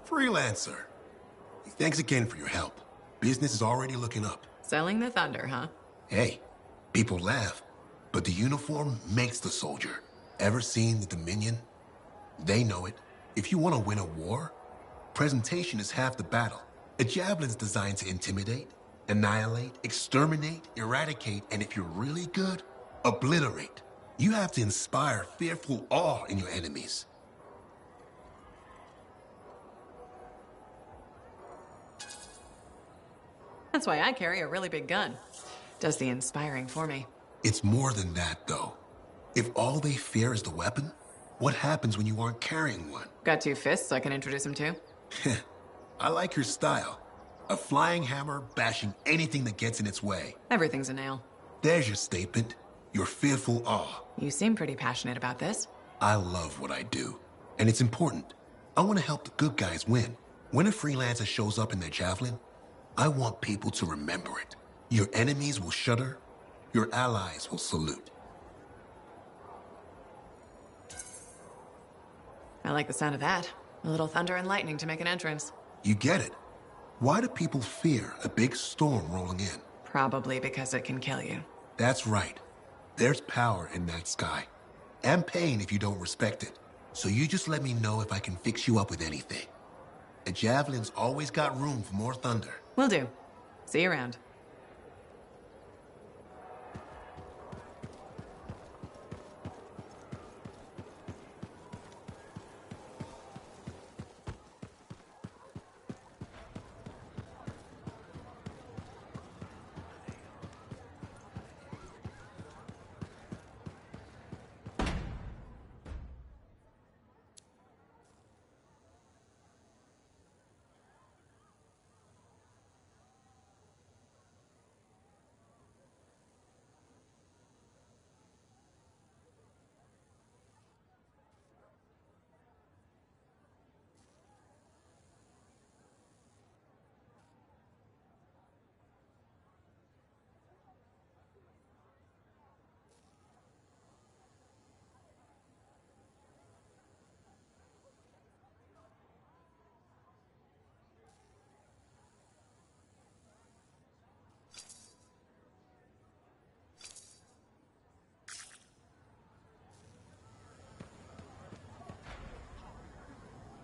Freelancer. Thanks again for your help. Business is already looking up. Selling the thunder, huh? Hey, people laugh, but the uniform makes the soldier. Ever seen the Dominion? They know it. If you want to win a war, presentation is half the battle. A javelin's designed to intimidate, annihilate, exterminate, eradicate, and if you're really good, obliterate. You have to inspire fearful awe in your enemies. That's why I carry a really big gun. Does the inspiring for me. It's more than that, though. If all they fear is the weapon, what happens when you aren't carrying one? Got 2 fists I can introduce him to? I like your style. A flying hammer bashing anything that gets in its way. Everything's a nail. There's your statement. Your fearful awe. You seem pretty passionate about this. I love what I do. And it's important. I want to help the good guys win. When a freelancer shows up in their javelin, I want people to remember it. Your enemies will shudder. Your allies will salute. I like the sound of that. A little thunder and lightning to make an entrance. You get it. Why do people fear a big storm rolling in? Probably because it can kill you. That's right. There's power in that sky. And pain if you don't respect it. So you just let me know if I can fix you up with anything. A javelin's always got room for more thunder. Will do. See you around.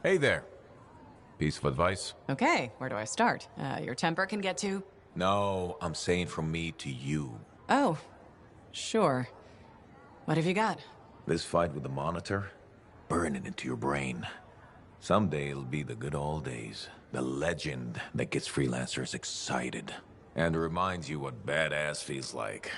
Hey there. Piece of advice? Okay, where do I start? Your temper can get to... No, I'm saying from me to you. Oh, sure. What have you got? This fight with the Monitor, burn it into your brain. Someday it'll be the good old days. The legend that gets freelancers excited. And reminds you what badass feels like.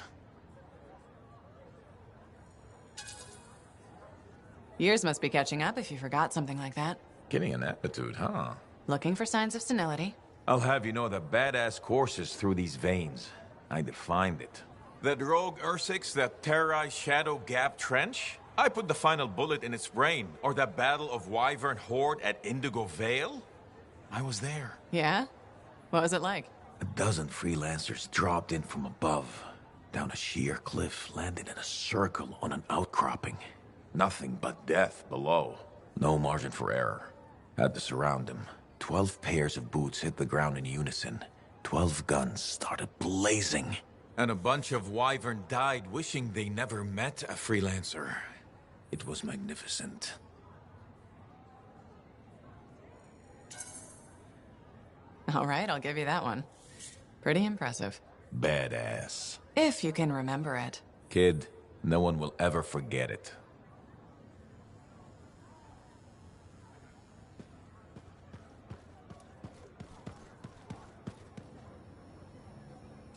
Years must be catching up if you forgot something like that. Getting an attitude, huh? Looking for signs of senility. I'll have you know that badass courses through these veins. I defined it. The Drogue Ursics that terrorize Shadow Gap Trench? I put the final bullet in its brain. Or the Battle of Wyvern Horde at Indigo Vale? I was there. Yeah? What was it like? A dozen freelancers dropped in from above. Down a sheer cliff, landed in a circle on an outcropping. Nothing but death below. No margin for error. Had to surround him. 12 pairs of boots hit the ground in unison. 12 guns started blazing. And a bunch of Wyvern died wishing they never met a freelancer. It was magnificent. All right, I'll give you that one. Pretty impressive. Badass. If you can remember it. Kid, no one will ever forget it.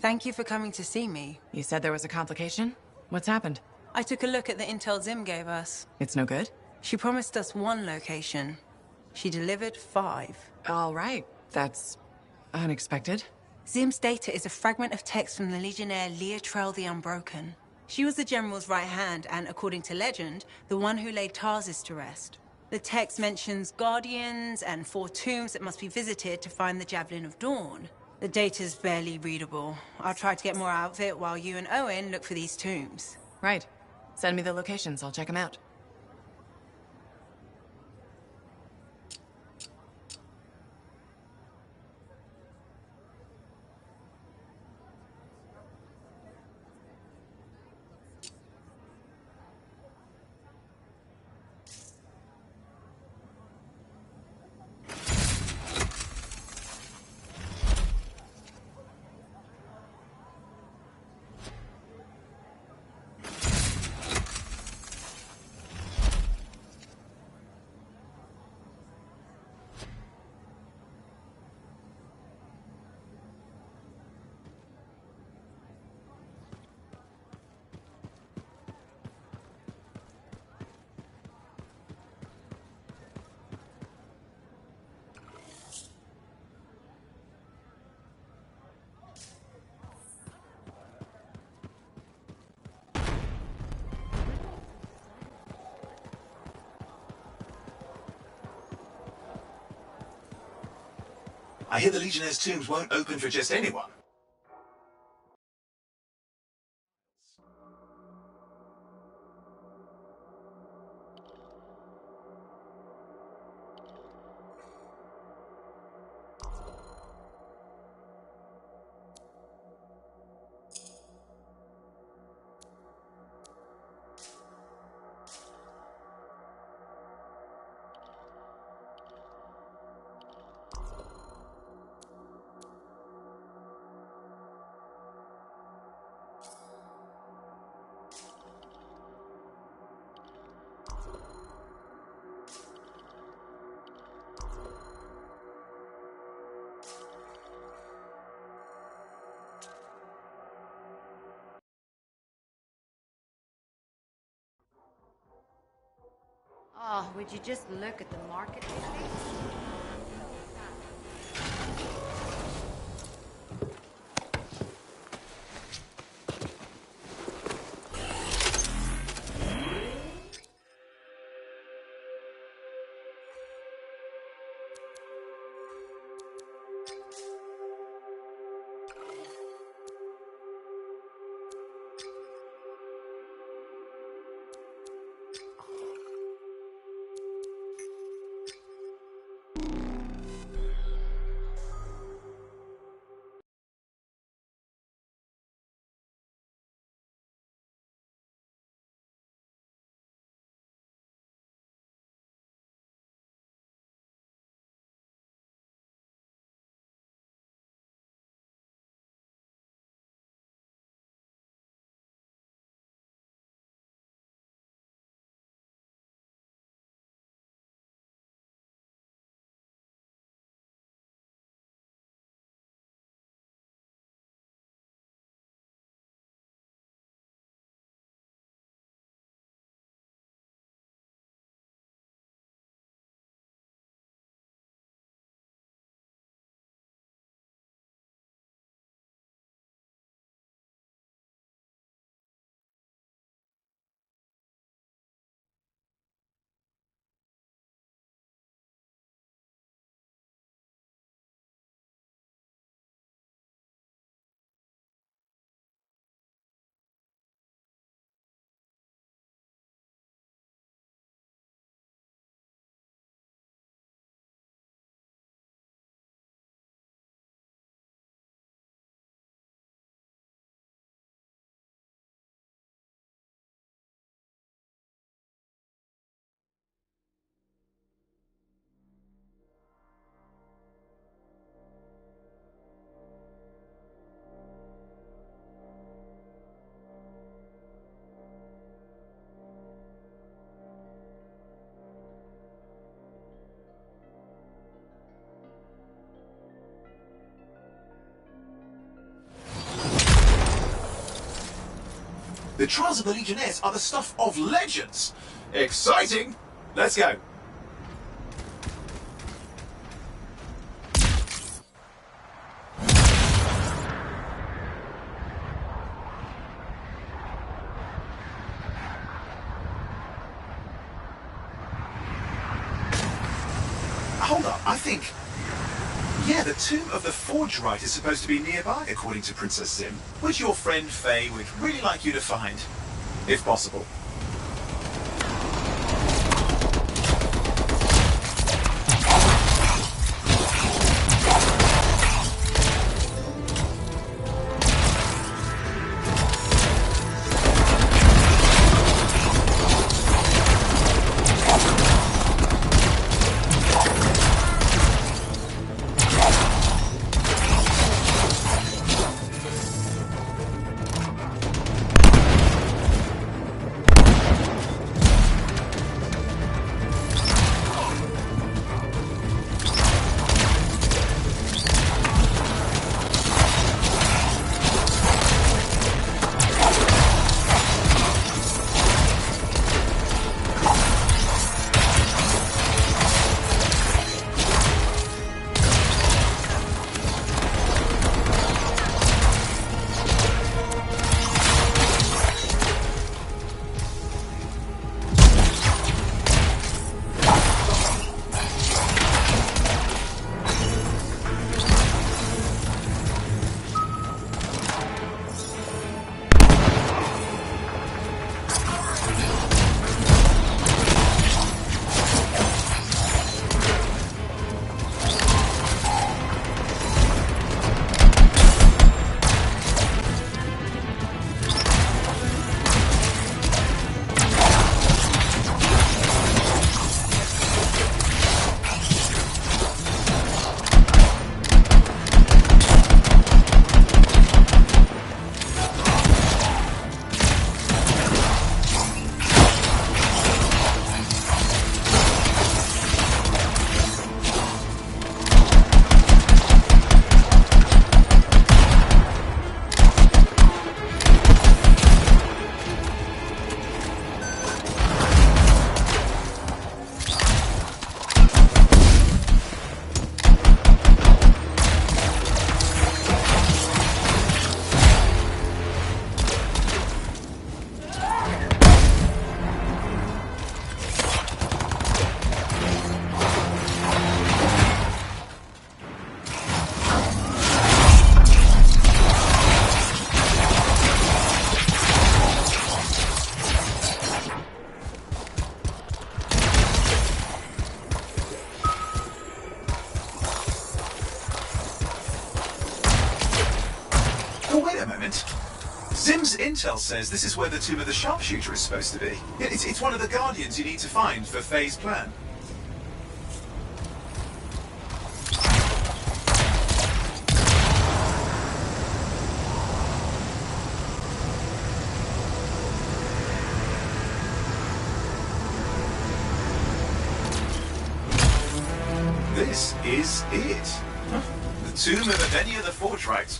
Thank you for coming to see me. You said there was a complication? What's happened? I took a look at the intel Zim gave us. It's no good? She promised us 1 location. She delivered 5. All right. That's unexpected. Zim's data is a fragment of text from the Legionnaire Leotrel the Unbroken. She was the General's right hand and, according to legend, the one who laid Tarsis to rest. The text mentions guardians and 4 tombs that must be visited to find the Javelin of Dawn. The data's barely readable. I'll try to get more out of it while you and Owen look for these tombs. Right. Send me the locations. I'll check them out. I hear the Legionnaire's tombs won't open for just anyone. Oh, would you just look at the market today? The trials of the Legionnaires are the stuff of legends. Exciting! Let's go. Hold up, I think... Yeah, the tomb of the Forge Rite is supposed to be nearby, according to Princess Zim, which your friend Faye would really like you to find, if possible. intel says this is where the Tomb of the Sharpshooter is supposed to be. It's one of the Guardians you need to find for Faye's plan. This is it. The Tomb of Evenia the Fortrite.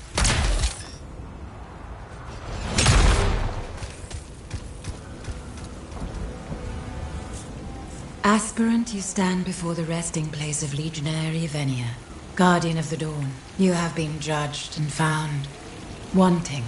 Aspirant, you stand before the resting place of Legionary Evenia, Guardian of the Dawn. You have been judged and found wanting.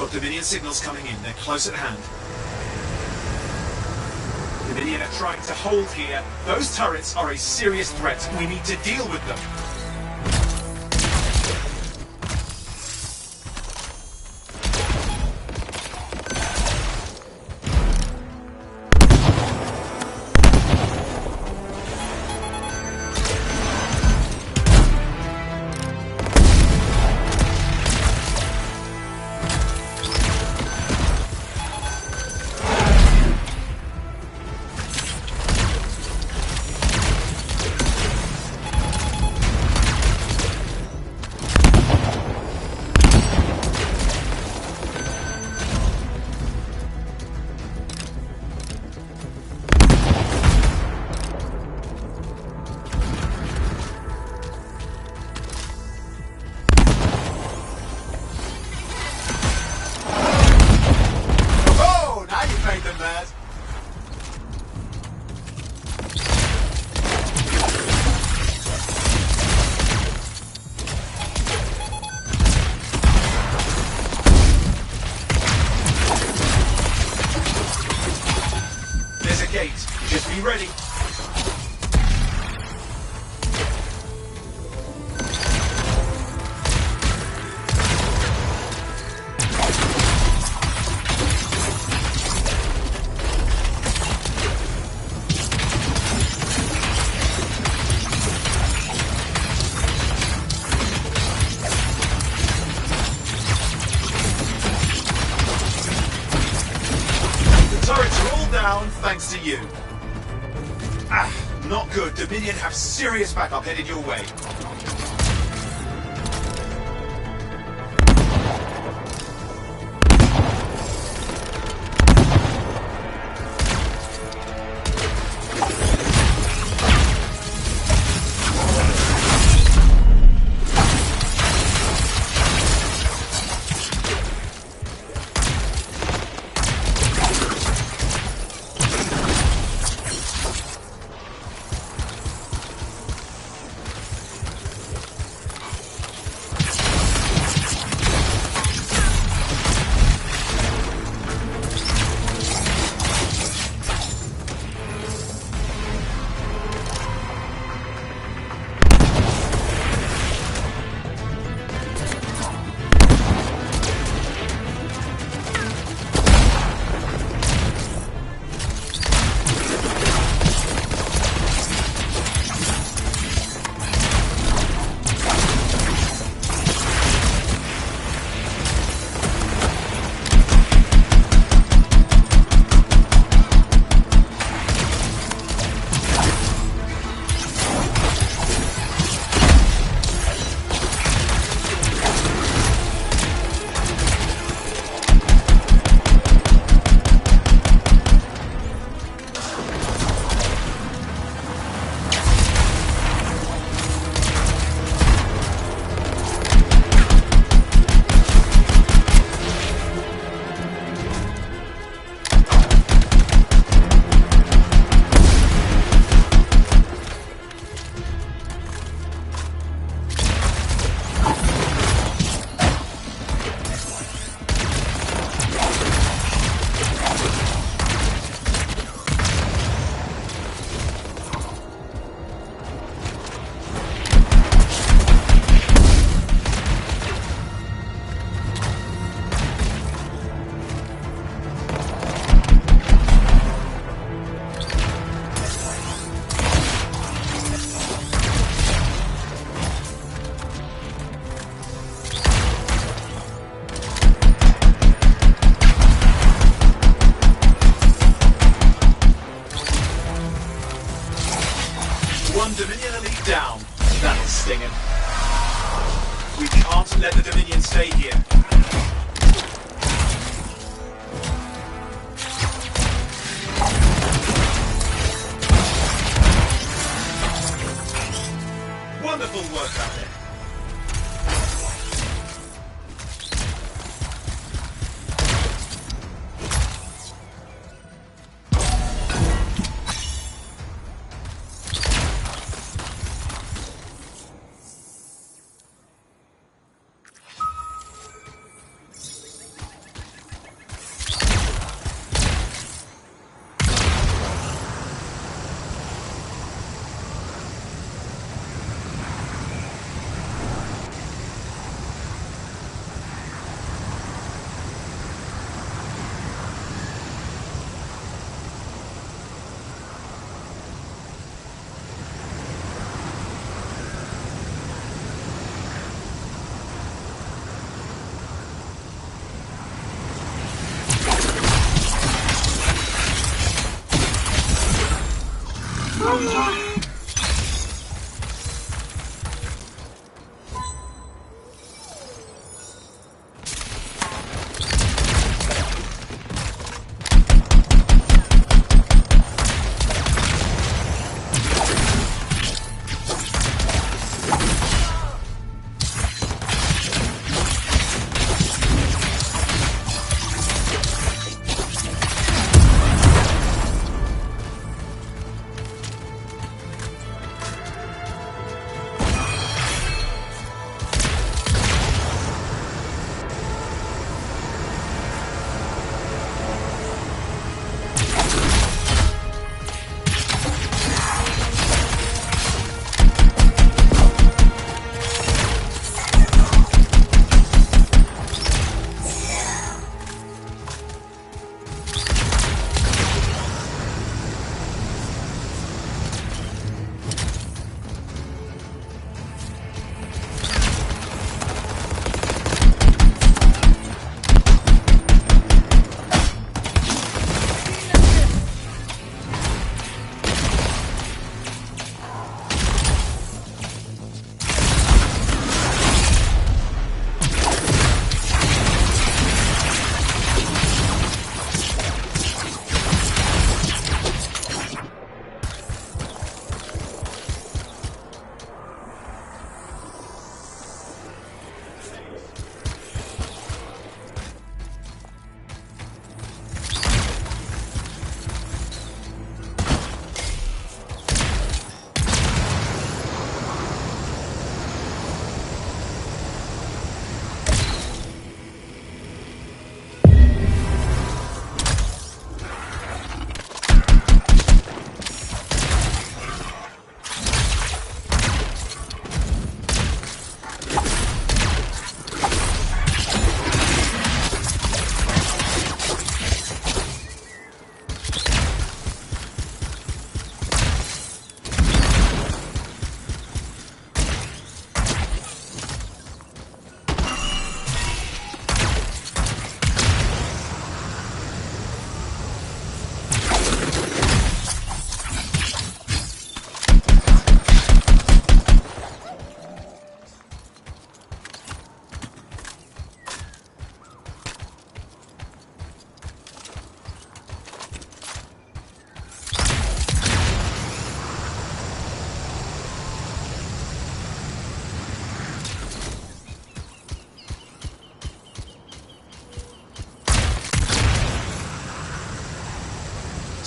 Got Dominion signals coming in. They're close at hand. Dominion are trying to hold here. Those turrets are a serious threat. We need to deal with them. Just be ready. The turrets are all down thanks to you. Not good. Dominion have serious backup headed your way. One Dominion elite down. That'll sting him. We can't let the Dominion stay here. Wonderful work out there.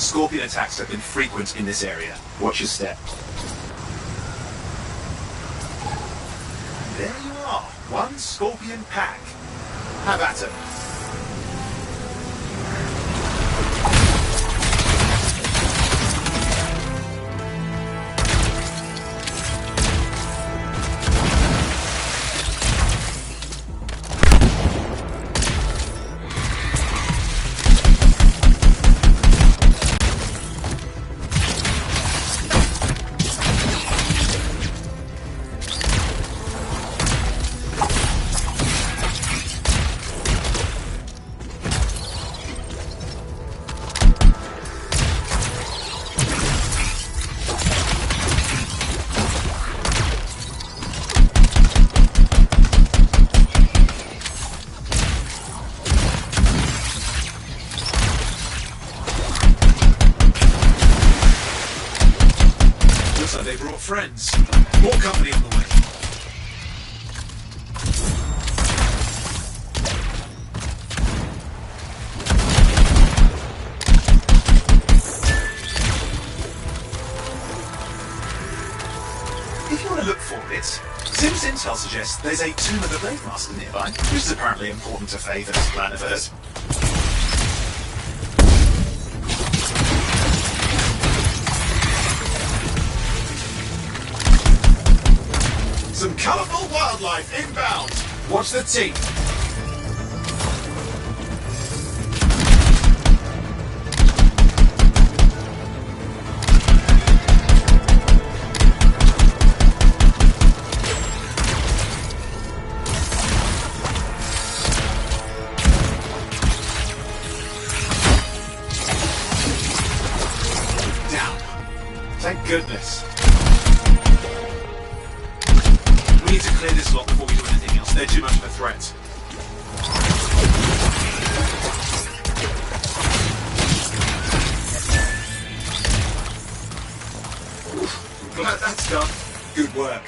Scorpion attacks have been frequent in this area. Watch your step. There you are. One Scorpion pack. Have at it. They brought friends. More company on the way. If you want to look for it, Sim's intel suggests there's a Tomb of the Blade Master nearby, which is apparently important to Faye for this plan of hers. Some colourful wildlife inbound. Watch the teeth. Down. Thank goodness. We need to clear this lot before we do anything else. They're too much of a threat. Glad that's done. Good work.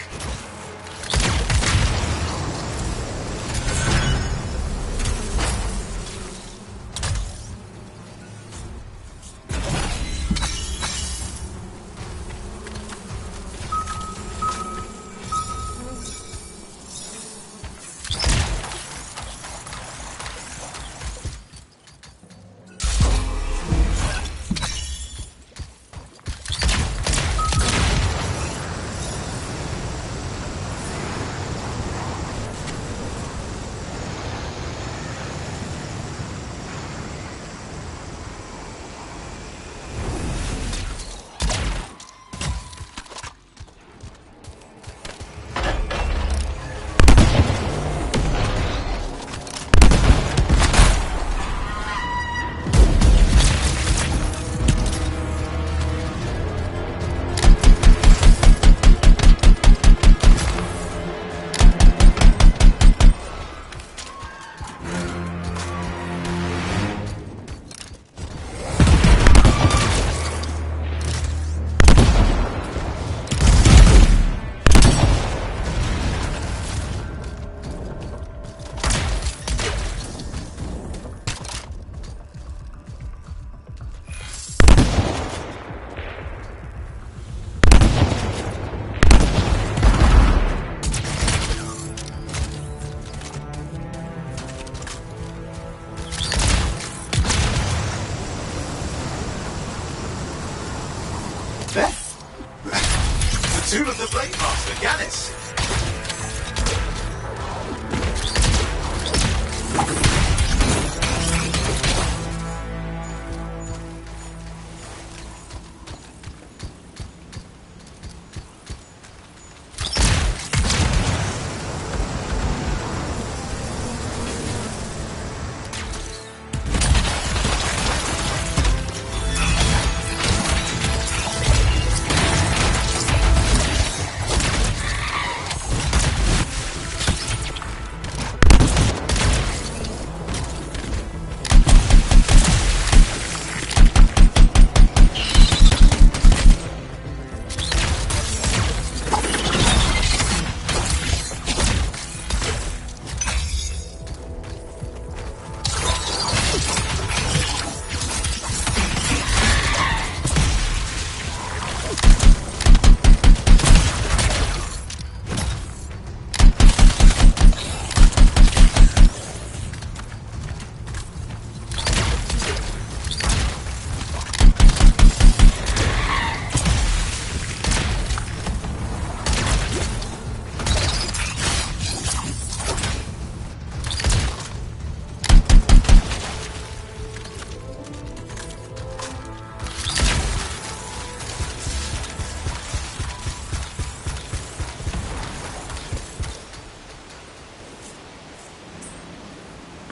The Tomb of the Blade Master, Gannis.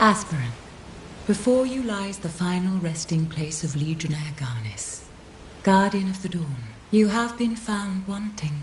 Aspirant, before you lies the final resting place of Legionnaire Garnis, Guardian of the Dawn. You have been found wanting.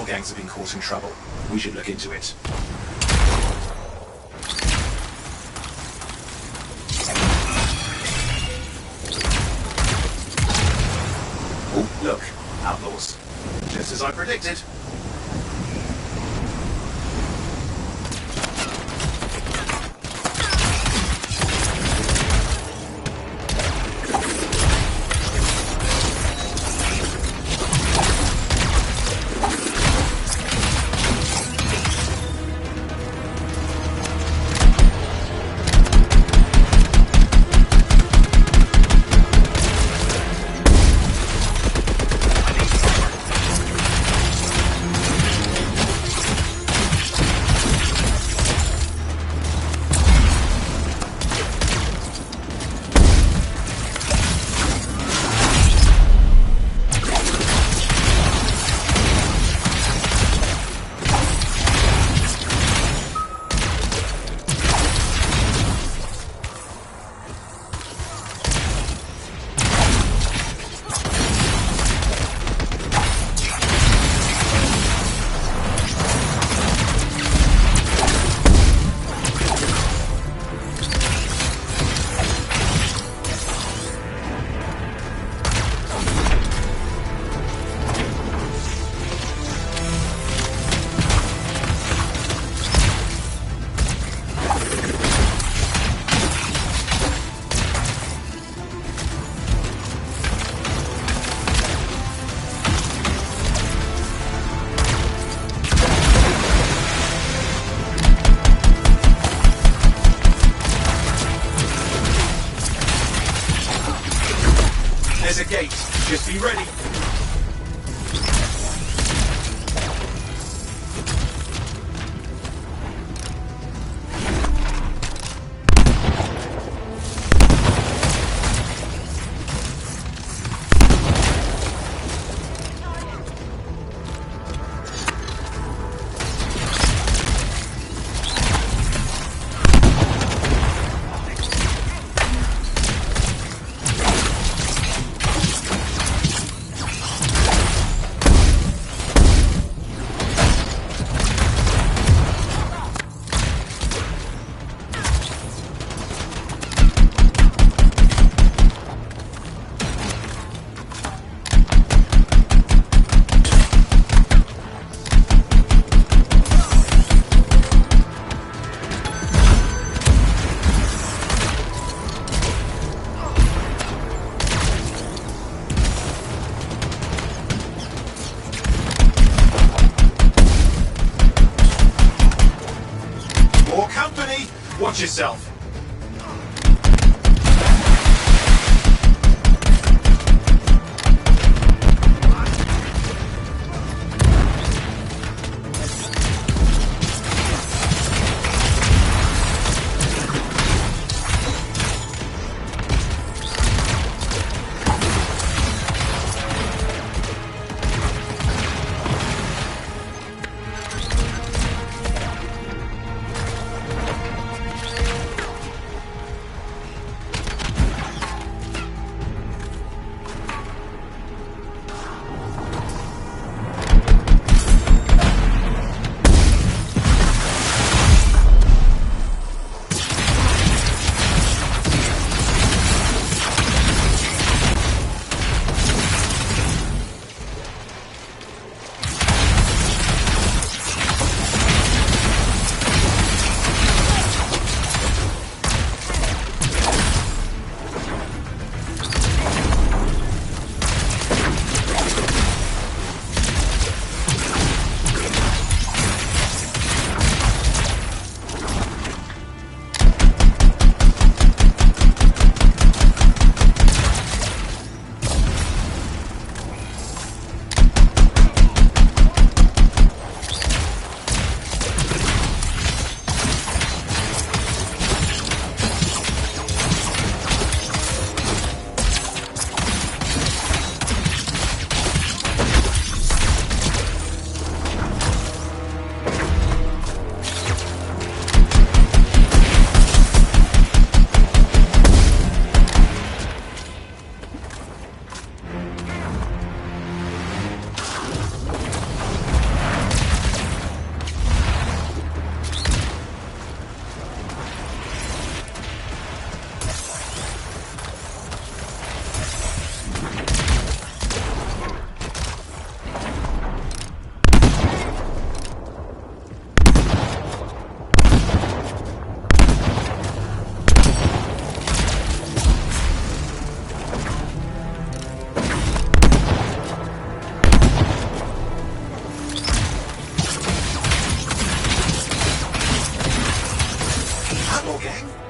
criminal gangs have been causing trouble. We should look into it. Oh, look. Outlaws. Just as I predicted. There's a gate. Just be ready. More company! Watch yourself!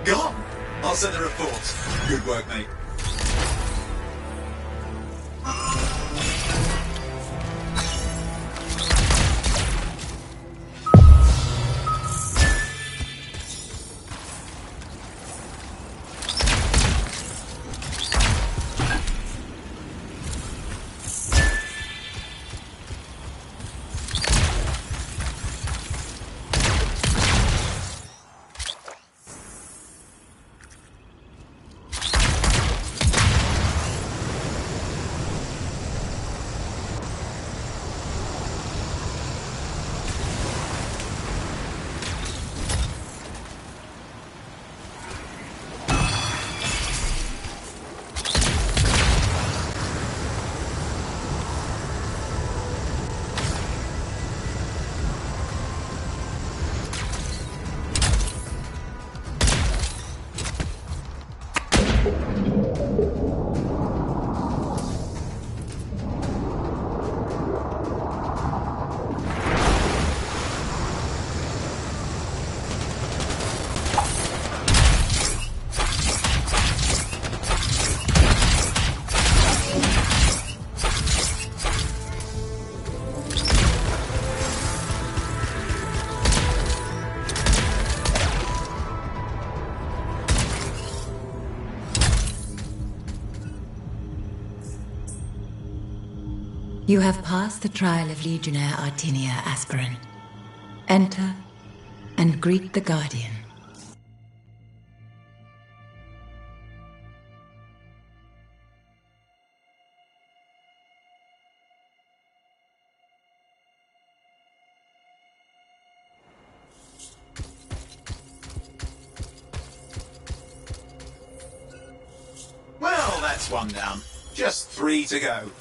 Gone. I'll send a report. Good work, mate. You have passed the trial of Legionnaire Artinia, Aspirin. Enter and greet the Guardian. Well, that's one down. Just 3 to go.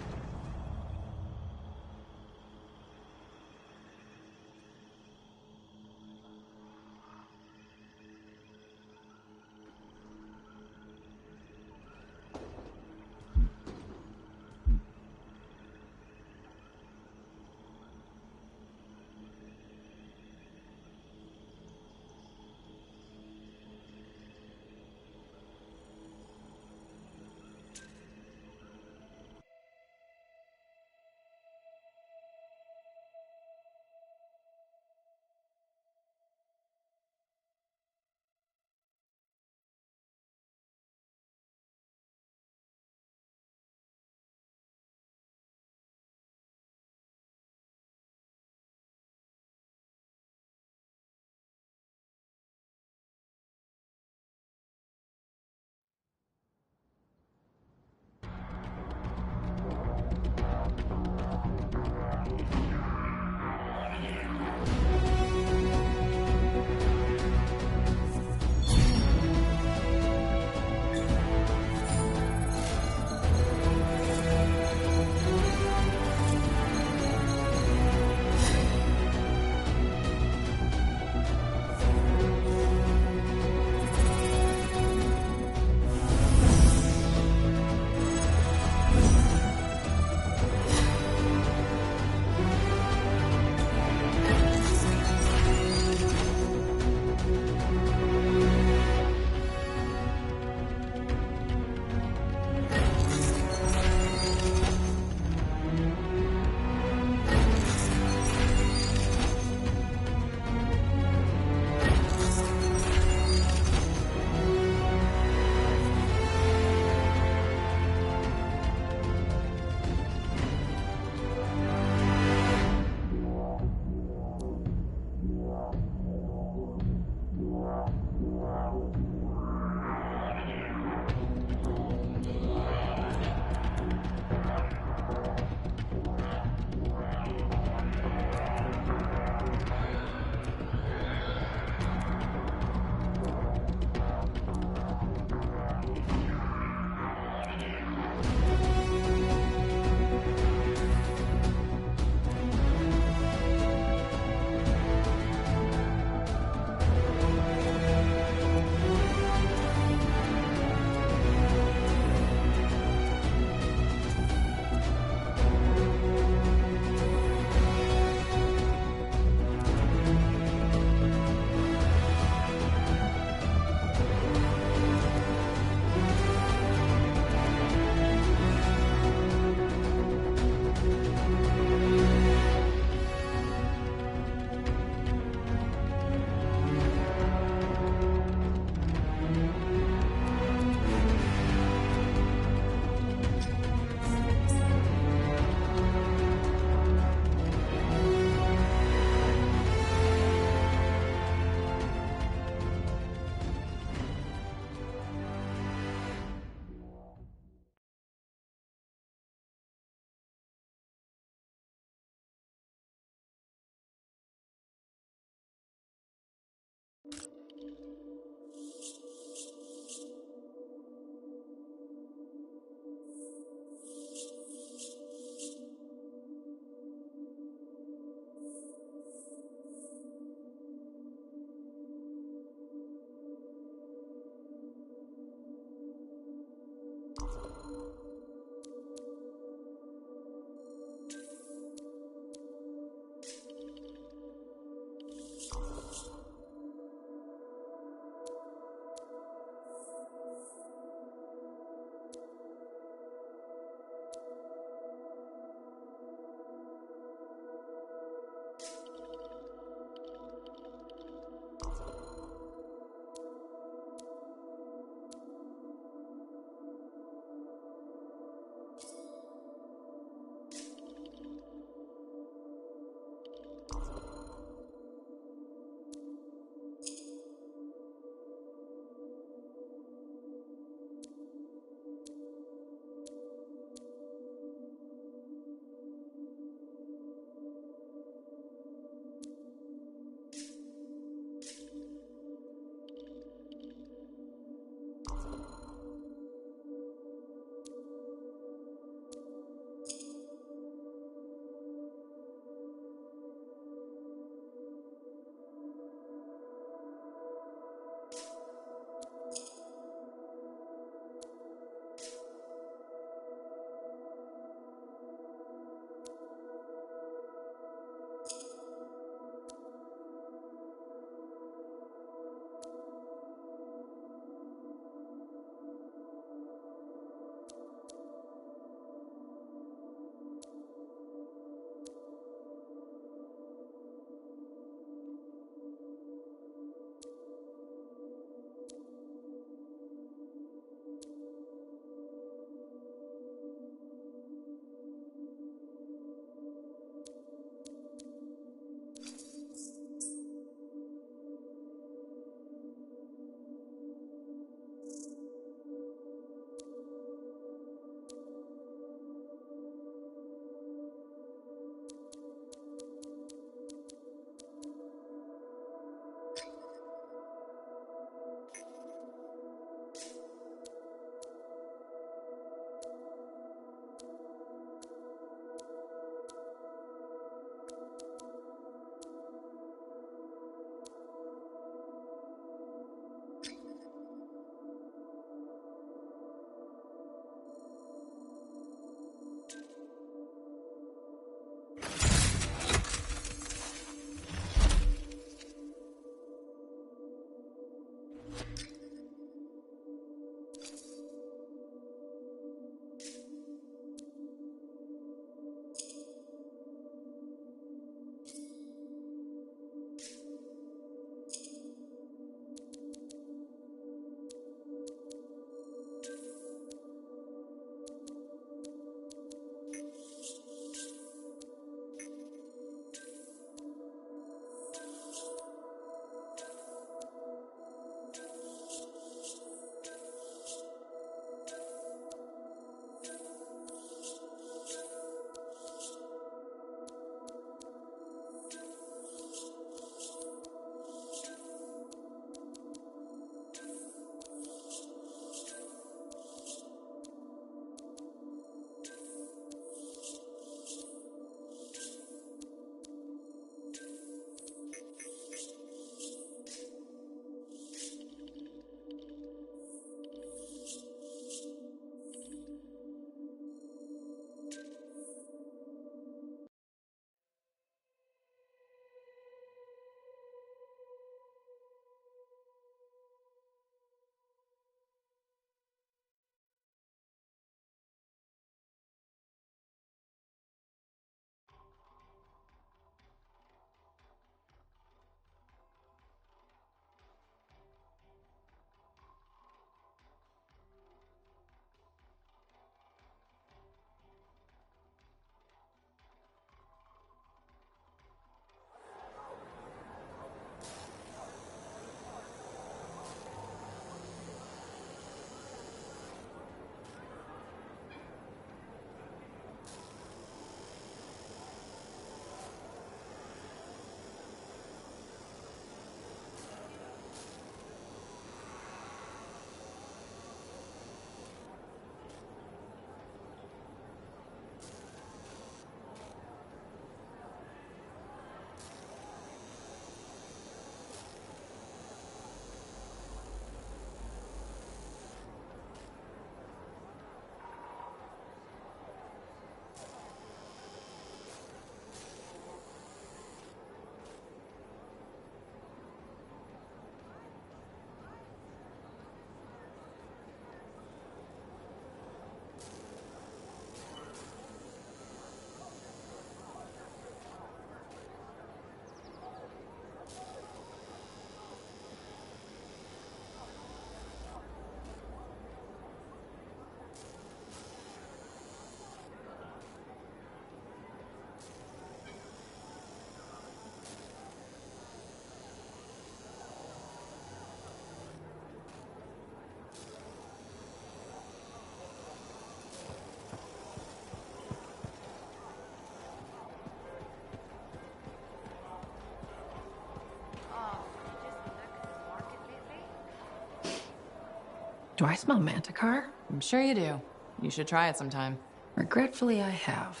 Do I smell Manticar? I'm sure you do. You should try it sometime. Regretfully, I have.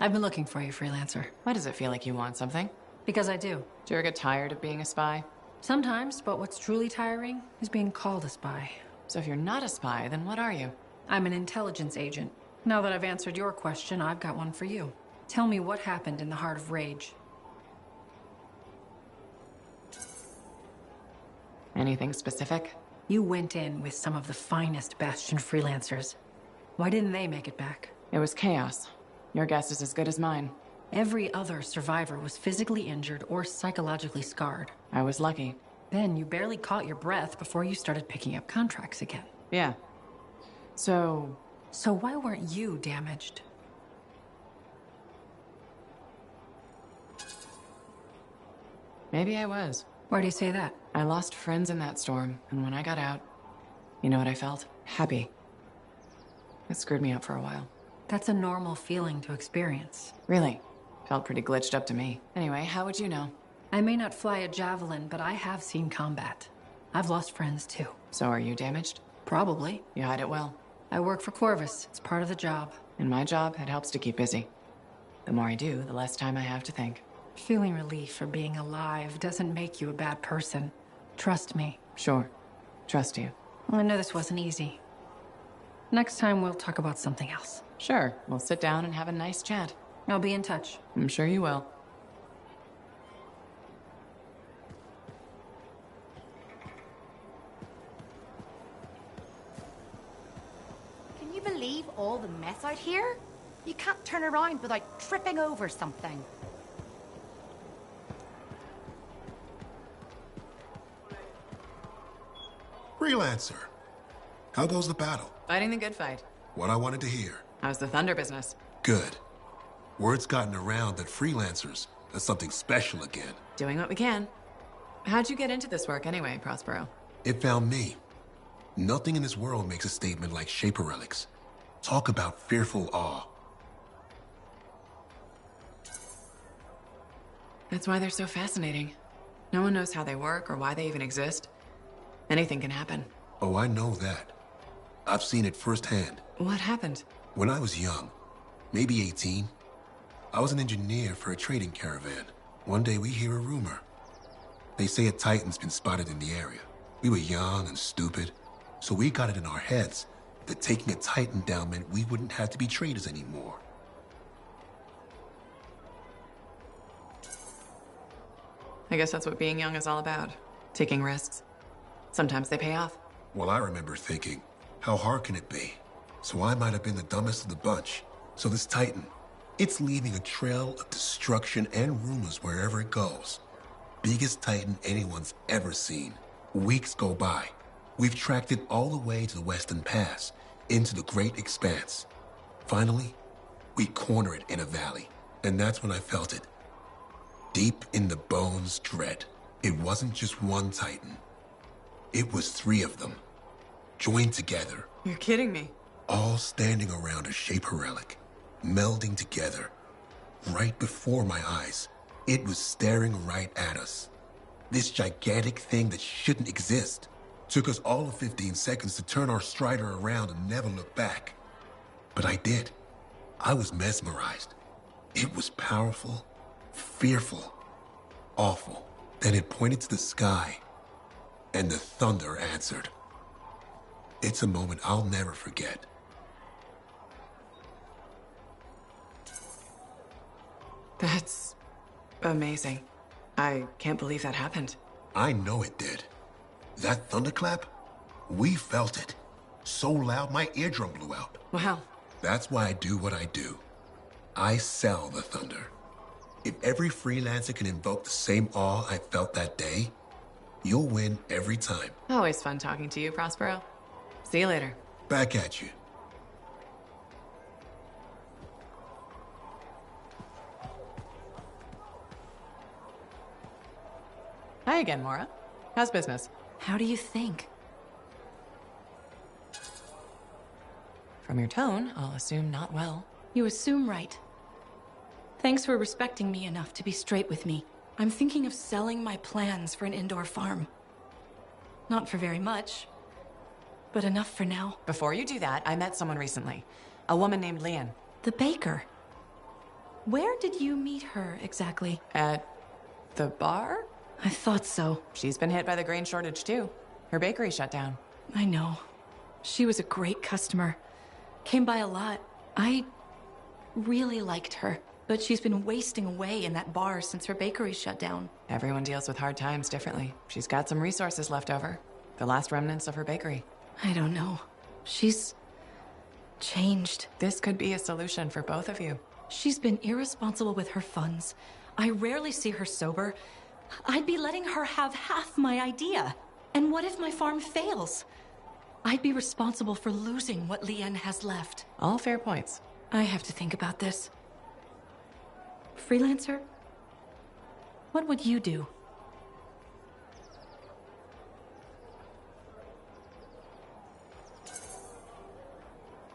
I've been looking for you, freelancer. Why does it feel like you want something? Because I do. Do you ever get tired of being a spy? Sometimes, but what's truly tiring is being called a spy. So if you're not a spy, then what are you? I'm an intelligence agent. Now that I've answered your question, I've got one for you. Tell me what happened in the Heart of Rage. Anything specific? You went in with some of the finest Bastion freelancers. Why didn't they make it back? It was chaos. Your guess is as good as mine. Every other survivor was physically injured or psychologically scarred. I was lucky. Then you barely caught your breath before you started picking up contracts again. Yeah. So why weren't you damaged? maybe I was. Why do you say that? I lost friends in that storm, and when I got out, you know what I felt? Happy. It screwed me up for a while. That's a normal feeling to experience. Really? Felt pretty glitched up to me. Anyway, how would you know? I may not fly a javelin, but I have seen combat. I've lost friends too. So are you damaged? Probably. You hide it well. I work for Corvus. It's part of the job. In my job, it helps to keep busy. The more I do, the less time I have to think. Feeling relief for being alive doesn't make you a bad person. Trust me. Sure. Trust you. I know this wasn't easy. Next time we'll talk about something else. Sure. We'll sit down and have a nice chat. I'll be in touch. I'm sure you will. leave all the mess out here? You can't turn around without tripping over something. Freelancer. How goes the battle? Fighting the good fight. What I wanted to hear. How's the Thunder business? Good. Word's gotten around that freelancers are something special again. Doing what we can. How'd you get into this work anyway, Prospero? It found me. Nothing in this world makes a statement like Shaper relics. Talk about fearful awe. That's why they're so fascinating. No one knows how they work or why they even exist. Anything can happen. Oh, I know that. I've seen it firsthand. What happened? When I was young, maybe 18, I was an engineer for a trading caravan. One day we hear a rumor. They say a Titan's been spotted in the area. We were young and stupid, so we got it in our heads that taking a Titan down meant we wouldn't have to be traders anymore. I guess that's what being young is all about. Taking risks. Sometimes they pay off. Well, I remember thinking, how hard can it be? So I might have been the dumbest of the bunch. So this Titan, it's leaving a trail of destruction and rumors wherever it goes. Biggest Titan anyone's ever seen. Weeks go by. We've tracked it all the way to the Western Pass, into the Great Expanse. Finally, we corner it in a valley, and that's when I felt it. Deep in the bones, dread. It wasn't just one Titan. It was 3 of them, joined together. You're kidding me. All standing around a Shaper relic, melding together. Right before my eyes, it was staring right at us. This gigantic thing that shouldn't exist. Took us all of 15 seconds to turn our Strider around and never look back. But I did. I was mesmerized. It was powerful, fearful, awful. Then it pointed to the sky, and the thunder answered. It's a moment I'll never forget. That's amazing. I can't believe that happened. I know it did. That thunderclap, we felt it. So loud my eardrum blew out. Wow. That's why I do what I do. I sell the thunder. If every freelancer can invoke the same awe I felt that day, you'll win every time. Always fun talking to you, Prospero. See you later. Back at you. Hi again, Mora. How's business? How do you think? From your tone, I'll assume not well. You assume right. Thanks for respecting me enough to be straight with me. I'm thinking of selling my plans for an indoor farm. Not for very much, but enough for now. Before you do that, I met someone recently. A woman named Lian. The baker. Where did you meet her exactly? At the bar? I thought so. She's been hit by the grain shortage too. Her bakery shut down. I know. She was a great customer. Came by a lot. I really liked her. But she's been wasting away in that bar since her bakery shut down. Everyone deals with hard times differently. She's got some resources left over. The last remnants of her bakery. I don't know. She's changed. This could be a solution for both of you. She's been irresponsible with her funds. I rarely see her sober. I'd be letting her have half my idea. And what if my farm fails? I'd be responsible for losing what Lian has left. All fair points. I have to think about this. Freelancer? What would you do?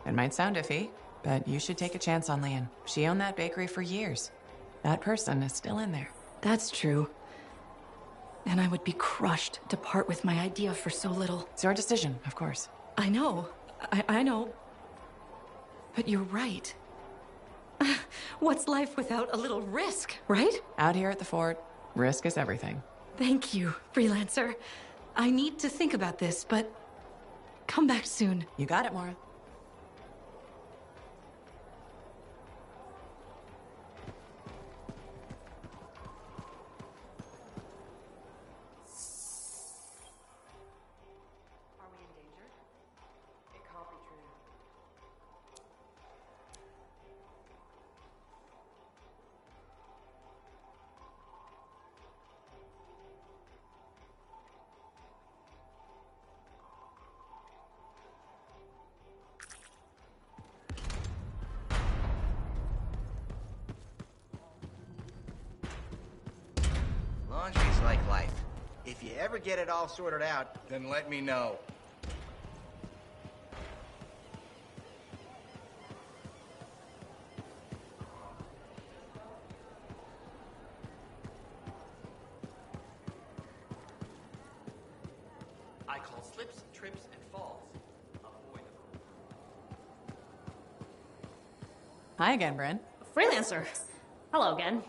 It might sound iffy, but you should take a chance on Lian. She owned that bakery for years. That person is still in there. That's true. And I would be crushed to part with my idea for so little. It's your decision, of course. I know. I know. But you're right. What's life without a little risk, right? Out here at the fort, risk is everything. Thank you, Freelancer. I need to think about this, but come back soon. You got it, Mora. Are we in danger? It can't be true. just like life. If you ever get it all sorted out, then let me know. I call slips, trips, and falls. Avoid them. Hi again, Bryn. Freelancer. Hello again.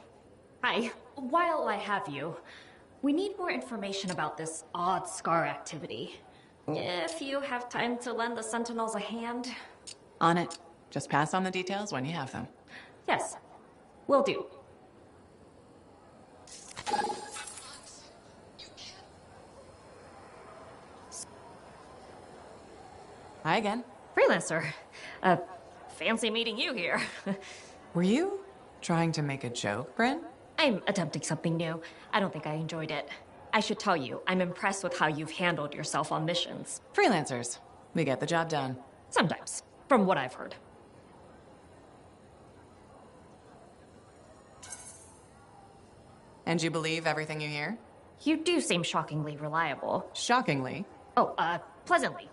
Hi. While I have you, we need more information about this odd scar activity. If you have time to lend the Sentinels a hand. On it. Just pass on the details when you have them. Yes, will do. Hi again. Freelancer. Fancy meeting you here. Were you trying to make a joke, Bryn? I'm attempting something new. I don't think I enjoyed it. I should tell you, I'm impressed with how you've handled yourself on missions. Freelancers. We get the job done. Sometimes, from what I've heard. And you believe everything you hear? You do seem shockingly reliable. Shockingly. Oh, pleasantly.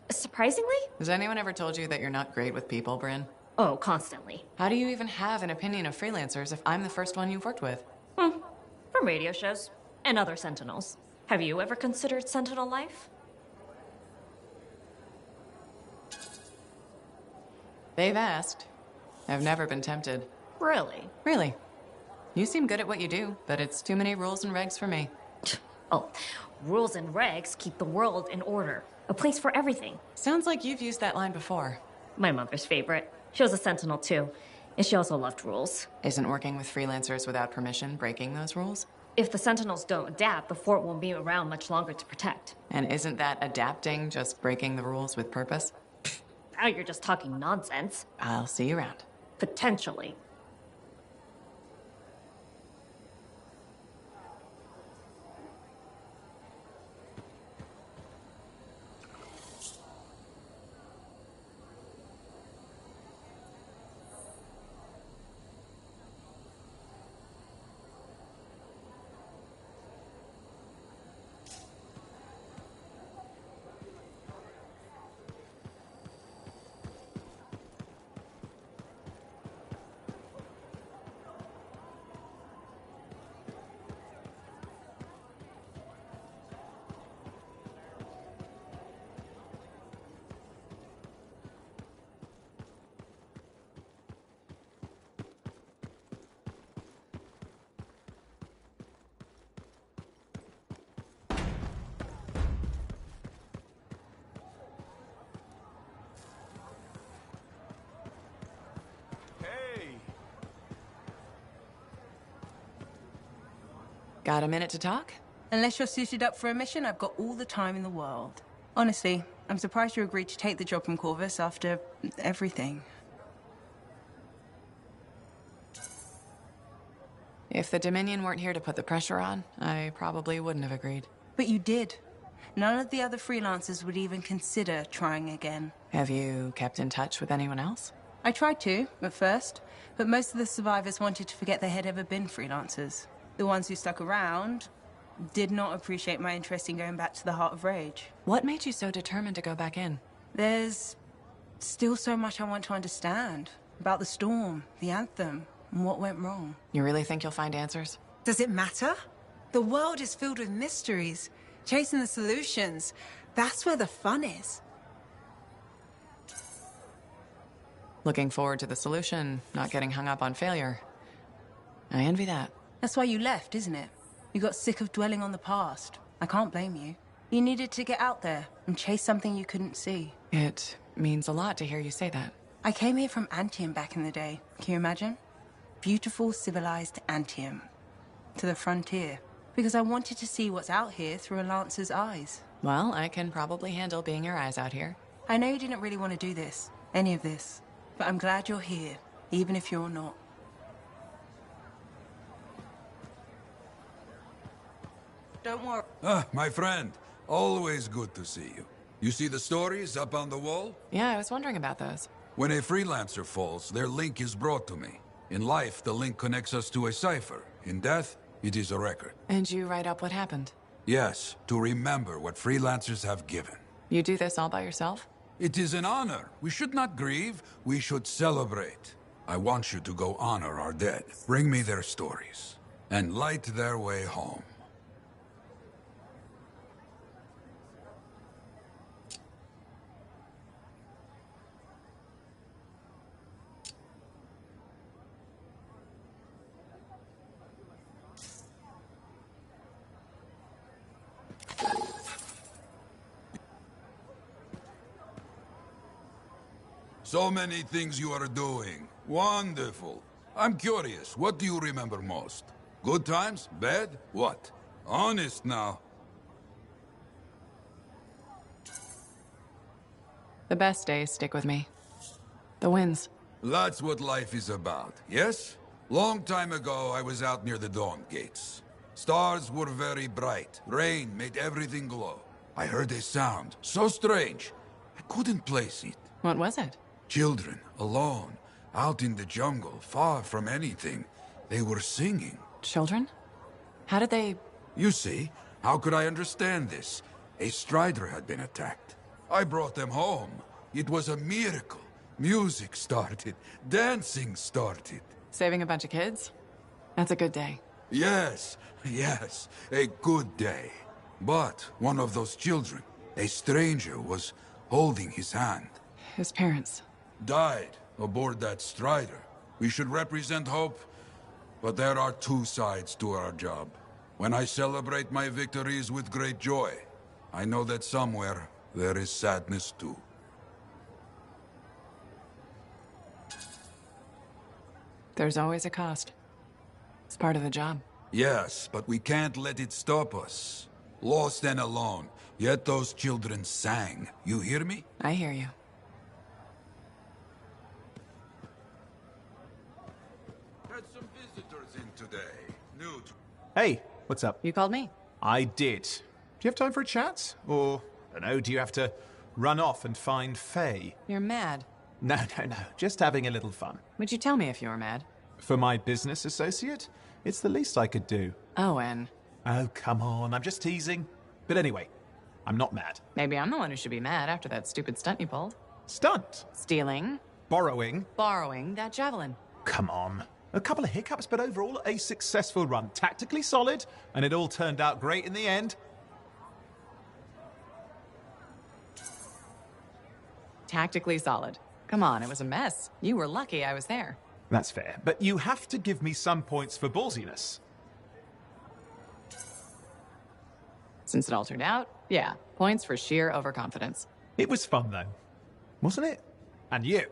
Surprisingly? Has anyone ever told you that you're not great with people, Bryn? Oh, constantly. How do you even have an opinion of freelancers if I'm the first one you've worked with? From radio shows and other Sentinels. Have you ever considered Sentinel life? They've asked. I've never been tempted. Really? Really. You seem good at what you do, but it's too many rules and regs for me. Oh, rules and regs keep the world in order. A place for everything. Sounds like you've used that line before. My mother's favorite. She was a Sentinel too, and she also loved rules. Isn't working with freelancers without permission breaking those rules? If the Sentinels don't adapt, the fort won't be around much longer to protect. And isn't that adapting just breaking the rules with purpose? Now you're just talking nonsense. I'll see you around. Potentially. Got a minute to talk? Unless you're suited up for a mission, I've got all the time in the world. Honestly, I'm surprised you agreed to take the job from Corvus after everything. If the Dominion weren't here to put the pressure on, I probably wouldn't have agreed. But you did. None of the other freelancers would even consider trying again. Have you kept in touch with anyone else? I tried to, at first, but most of the survivors wanted to forget they had ever been freelancers. The ones who stuck around did not appreciate my interest in going back to the Heart of Rage. What made you so determined to go back in? There's still so much I want to understand about the storm, the Anthem, and what went wrong. You really think you'll find answers? Does it matter? The world is filled with mysteries. Chasing the solutions, that's where the fun is. Looking forward to the solution, not getting hung up on failure. I envy that. That's why you left, isn't it? You got sick of dwelling on the past. I can't blame you. You needed to get out there and chase something you couldn't see. It means a lot to hear you say that. I came here from Antium back in the day. Can you imagine? Beautiful, civilized Antium. To the frontier. Because I wanted to see what's out here through a Lancer's eyes. Well, I can probably handle being your eyes out here. I know you didn't really want to do this. Any of this. But I'm glad you're here. Even if you're not. Don't worry. Ah, my friend. Always good to see you. You see the stories up on the wall? Yeah, I was wondering about those. When a freelancer falls, their link is brought to me. In life, the link connects us to a cipher. In death, It is a record. And you write up what happened? Yes, to remember what freelancers have given. You do this all by yourself? It is an honor. We should not grieve, we should celebrate. I want you to go honor our dead. Bring me their stories, and light their way home. So many things you are doing. Wonderful. I'm curious, what do you remember most? Good times? Bad? What? Honest now. The best days stick with me. The wins. That's what life is about, yes? Long time ago, I was out near the Dawn Gates. Stars were very bright. Rain made everything glow. I heard a sound, so strange. I couldn't place it. What was it? Children, alone, out in the jungle, far from anything. They were singing. Children? How did they... You see, how could I understand this? A strider had been attacked. I brought them home. It was a miracle. Music started. Dancing started. Saving a bunch of kids? That's a good day. Yes, yes, a good day. But one of those children, a stranger, was holding his hand. His parents. Died aboard that strider. We should represent hope, but there are two sides to our job. When I celebrate my victories with great joy, I know that somewhere there is sadness too. There's always a cost. It's part of the job. Yes, but we can't let it stop us. Lost and alone, yet those children sang. You hear me? I hear you. Had some visitors in today. New to... Hey, what's up? You called me? I did. Do you have time for a chat? Or, I don't know, do you have to run off and find Faye? You're mad. No, just having a little fun. Would you tell me if you were mad? For my business associate? It's the least I could do. Owen. Oh, come on, I'm just teasing. But anyway, I'm not mad. Maybe I'm the one who should be mad after that stupid stunt you pulled. Stunt? Stealing. Borrowing? Borrowing that javelin. Come on. A couple of hiccups, but overall a successful run. Tactically solid, and it all turned out great in the end. Tactically solid. Come on, it was a mess. You were lucky I was there. That's fair, but you have to give me some points for ballsiness. Since it all turned out, yeah, points for sheer overconfidence. It was fun, though. Wasn't it? And you.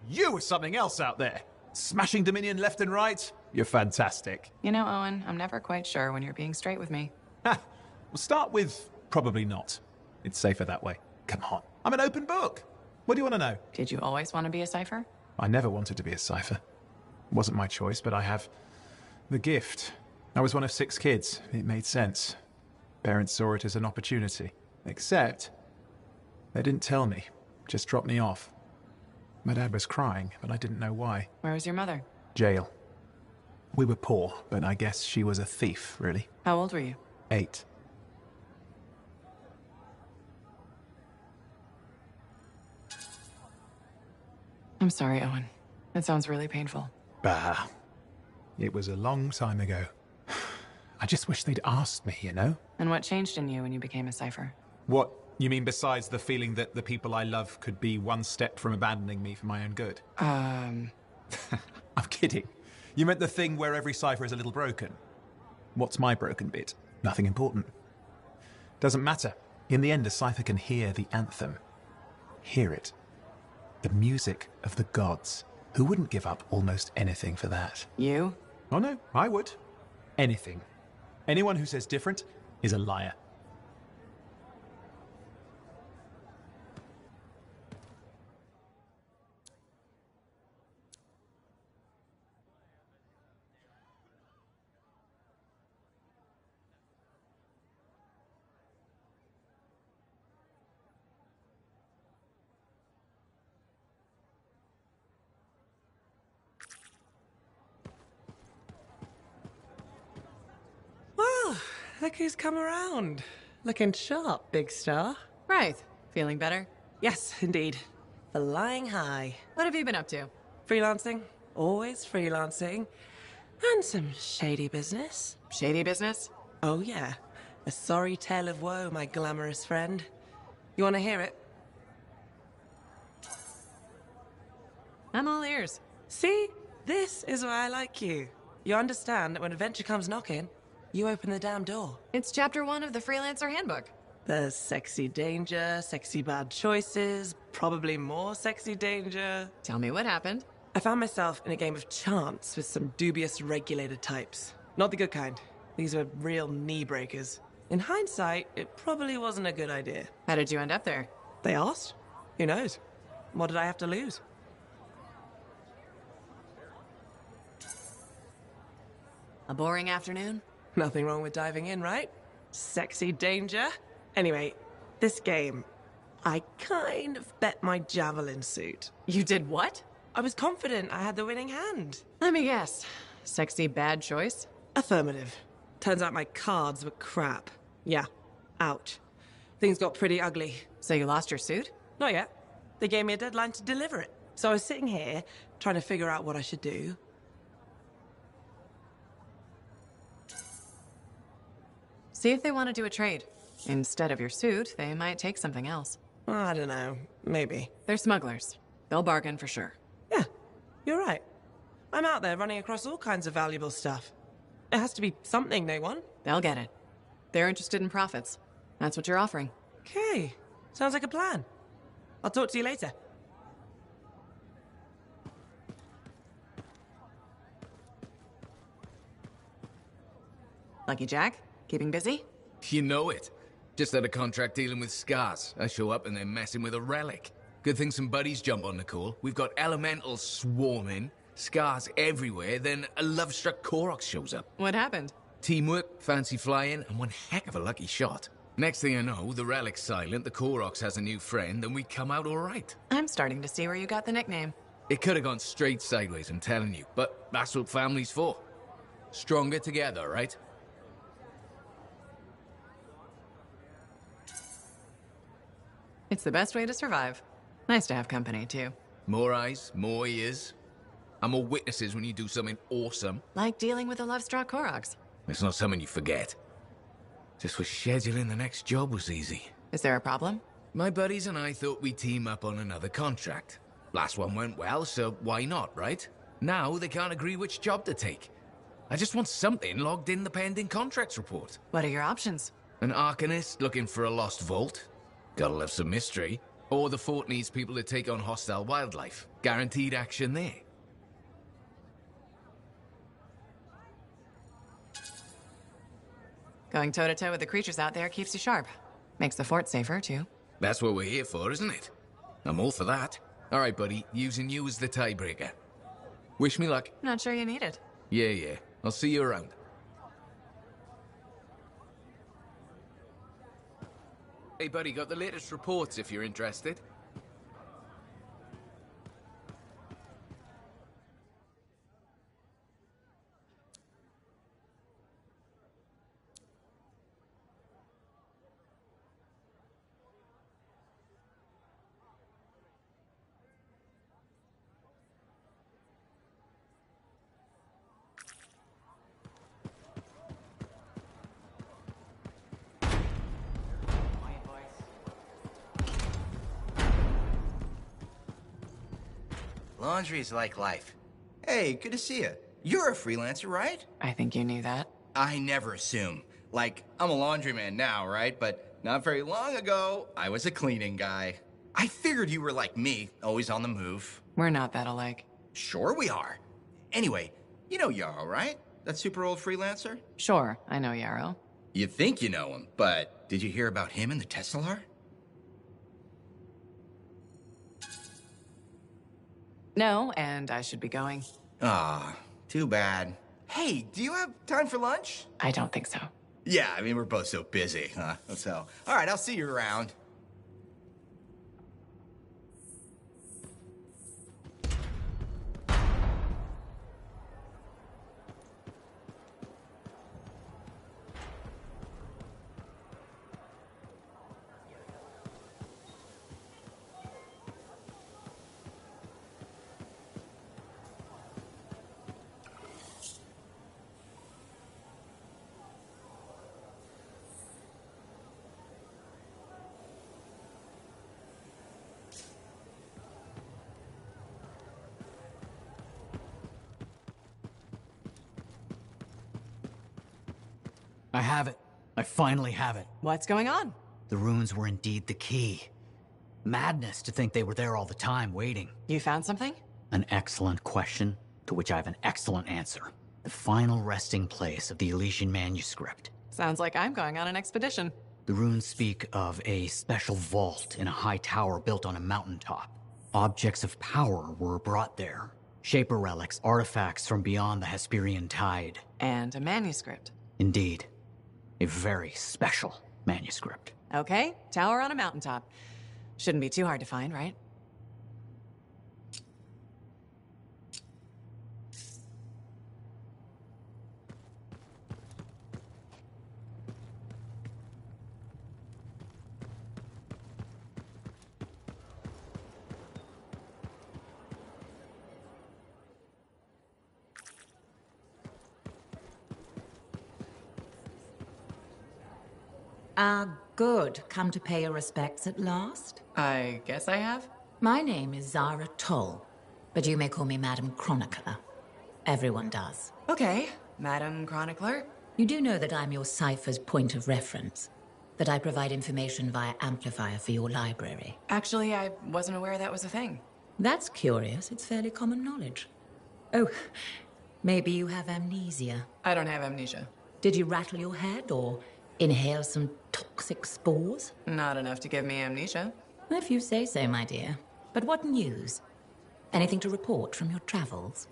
You were something else out there. Smashing Dominion left and right. You're fantastic. You know, Owen, I'm never quite sure when you're being straight with me. Ha! We'll start with probably not. It's safer that way. Come on. I'm an open book. What do you want to know? Did you always want to be a cipher? I never wanted to be a cipher. It wasn't my choice, but I have the gift. I was one of 6 kids. It made sense. Parents saw it as an opportunity. Except, they didn't tell me. Just dropped me off. My dad was crying, but I didn't know why. Where was your mother? Jail. We were poor, but I guess she was a thief, really. How old were you? 8. I'm sorry, Owen. That sounds really painful. Bah. It was a long time ago. I just wish they'd asked me, you know? And what changed in you when you became a cipher? What? You mean besides the feeling that the people I love could be one step from abandoning me for my own good? I'm kidding. You meant the thing where every cipher is a little broken. What's my broken bit? Nothing important. Doesn't matter. In the end, a cipher can hear the anthem. Hear it. The music of the gods. Who wouldn't give up almost anything for that? You? Oh no, I would. Anything. Anyone who says different is a liar. Oh, look who's come around. Looking sharp, big star. Right. Feeling better? Yes, indeed. Flying high. What have you been up to? Freelancing. Always freelancing. And some shady business. Shady business? Oh, yeah. A sorry tale of woe, my glamorous friend. You want to hear it? I'm all ears. See? This is why I like you. You understand that when adventure comes knocking, you open the damn door. It's chapter 1 of the Freelancer Handbook. There's sexy danger, sexy bad choices, probably more sexy danger. Tell me what happened. I found myself in a game of chance with some dubious regulated types. Not the good kind. These were real knee breakers. In hindsight, it probably wasn't a good idea. How did you end up there? They asked. Who knows? What did I have to lose? A boring afternoon? Nothing wrong with diving in, right? Sexy danger. Anyway, this game, I kind of bet my javelin suit. You did what? I was confident I had the winning hand. Let me guess. Sexy bad choice? Affirmative. Turns out my cards were crap. Yeah. Ouch. Things got pretty ugly. So you lost your suit? Not yet. They gave me a deadline to deliver it. So I was sitting here, trying to figure out what I should do. See if they want to do a trade. Instead of your suit, they might take something else. I don't know. Maybe. They're smugglers. They'll bargain for sure. Yeah, you're right. I'm out there running across all kinds of valuable stuff. It has to be something they want. They'll get it. They're interested in profits. That's what you're offering. Okay. Sounds like a plan. I'll talk to you later. Lucky Jack? Keeping busy? You know it. Just had a contract dealing with scars. I show up and they're messing with a relic. Good thing some buddies jump on the call. We've got elementals swarming, scars everywhere, then a love-struck Koroks shows up. What happened? Teamwork, fancy flying, and one heck of a lucky shot. Next thing I know, the relic's silent, the Koroks has a new friend, and we come out all right. I'm starting to see where you got the nickname. It could have gone straight sideways, I'm telling you, but that's what family's for. Stronger together, right? It's the best way to survive. Nice to have company, too. More eyes, more ears. And more witnesses when you do something awesome. Like dealing with the love-struck Koroks. It's not something you forget. Just wish scheduling the next job was easy. Is there a problem? My buddies and I thought we'd team up on another contract. Last one went well, so why not, right? Now they can't agree which job to take. I just want something logged in the pending contracts report. What are your options? An Arcanist looking for a lost vault. Gotta love some mystery. Or the fort needs people to take on hostile wildlife. Guaranteed action there. Going toe-to-toe with the creatures out there keeps you sharp. Makes the fort safer, too. That's what we're here for, isn't it? I'm all for that. All right, buddy. Using you as the tiebreaker. Wish me luck. Not sure you need it. Yeah. I'll see you around. Hey, buddy, got the latest reports if you're interested. Laundry is like life. Hey, good to see you. You're a freelancer, right? I think you knew that. I never assume. Like, I'm a laundryman now, right? But not very long ago, I was a cleaning guy. I figured you were like me, always on the move. We're not that alike. Sure we are. Anyway, you know Yarrow, right? That super old freelancer? Sure, I know Yarrow. You think you know him, but did you hear about him and the Tesla? No, and I should be going. Ah, too bad. Hey, do you have time for lunch? I don't think so. Yeah, I mean, we're both so busy, huh? So, all right, I'll see you around. I have it. I finally have it. What's going on? The runes were indeed the key. Madness to think they were there all the time, waiting. You found something? An excellent question, to which I have an excellent answer. The final resting place of the Elysian manuscript. Sounds like I'm going on an expedition. The runes speak of a special vault in a high tower built on a mountaintop. Objects of power were brought there. Shaper relics, artifacts from beyond the Hesperian tide. And a manuscript. Indeed. A very special manuscript. Okay, tower on a mountaintop. Shouldn't be too hard to find, right? Good. Come to pay your respects at last? I guess I have. My name is Zara Toll, but you may call me Madam Chronicler. Everyone does. Okay, Madam Chronicler. You do know that I'm your cipher's point of reference, that I provide information via amplifier for your library. Actually, I wasn't aware that was a thing. That's curious. It's fairly common knowledge. Oh, maybe you have amnesia. I don't have amnesia. Did you rattle your head or inhale some toxic spores? Not enough to give me amnesia. If you say so, my dear. But what news? Anything to report from your travels?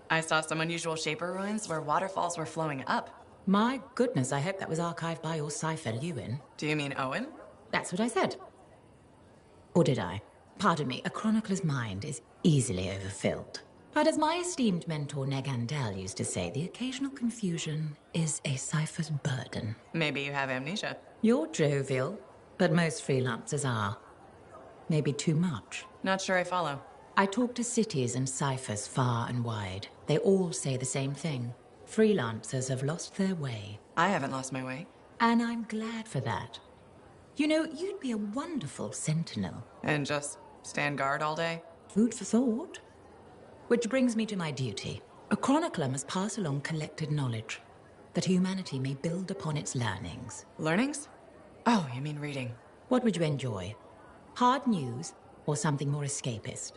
I saw some unusual Shaper ruins where waterfalls were flowing up. My goodness, I hope that was archived by your cipher, Lewin. Do you mean Owen? That's what I said. Or did I? Pardon me, a chronicler's mind is easily overfilled. But as my esteemed mentor Negandel used to say, the occasional confusion is a cipher's burden. Maybe you have amnesia. You're jovial, but most freelancers are. Maybe too much. Not sure I follow. I talk to cities and ciphers far and wide. They all say the same thing. Freelancers have lost their way. I haven't lost my way. And I'm glad for that. You know, you'd be a wonderful sentinel. And just stand guard all day? Food for thought. Which brings me to my duty. A chronicler must pass along collected knowledge, that humanity may build upon its learnings. Learnings? Oh, you mean reading. What would you enjoy? Hard news or something more escapist?